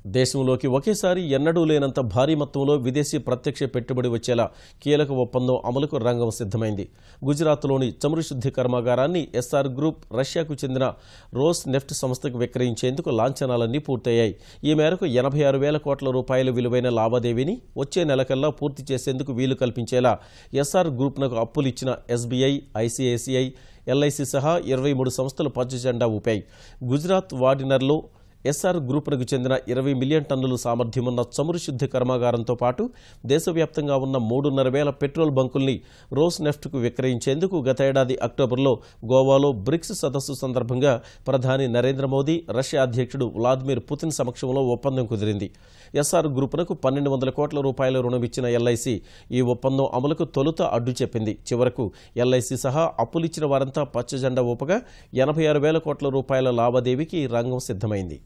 దేశంలోకి ఒకేసారి ఎన్నడూ లేనంత భారీ మొత్తంలో విదేశీ ప్రత్యక్ష పెట్టుబడి వచ్చేలా కీలక ఒప్పందం అమలుకు రంగం సిద్ధమైంది. గుజరాత్లోని చమురు శుద్ధి కర్మాగారాన్ని ఎస్ఆర్ గ్రూప్ రష్యాకు చెందిన రోస్ నెఫ్ట్ సంస్థకు విక్రయించేందుకు లాంఛనాలన్నీ పూర్తయ్యాయి. ఈ మేరకు 86,000 కోట్ల రూపాయల విలువైన లావాదేవీని వచ్చే నెలకల్లా పూర్తి చేసేందుకు వీలు కల్పించేలా ఎస్ఆర్ గ్రూప్నకు అప్పులిచ్చిన ఎస్బీఐ, ఐసీఐసీఐ, ఎల్ఐసి సహా 23 సంస్థలు పచ్చజెండా ఊపాయి. గుజరాత్ వాడినర్లో ఎస్ఆర్ గ్రూపునకు చెందిన 20 మిలియన్ టన్నుల సామర్థ్యమున్న చమురు శుద్ధి కర్మాగారంతో పాటు దేశవ్యాప్తంగా ఉన్న 3,500 పెట్రోల్ బంకుల్ని రోస్ నెఫ్ట్కు విక్రయించేందుకు గత ఏడాది అక్టోబర్లో గోవాలో బ్రిక్స్ సదస్సు సందర్భంగా ప్రధాని నరేంద్ర మోదీ, రష్యా అధ్యక్షుడు వ్లాదిమిర్ పుతిన్ సమక్షంలో ఒప్పందం కుదిరింది. ఎస్ఆర్ గ్రూపునకు 1,200 కోట్ల రూపాయల రుణమిచ్చిన ఎల్ఐసి ఈ ఒప్పందం అమలుకు తొలుత అడ్డు చెప్పింది. చివరకు ఎల్ఐసి సహా అప్పులిచ్చిన వారంతా పచ్చజెండా ఊపగా 86,000 కోట్ల రూపాయల లావాదేవీకి రంగం సిద్ధమైంది.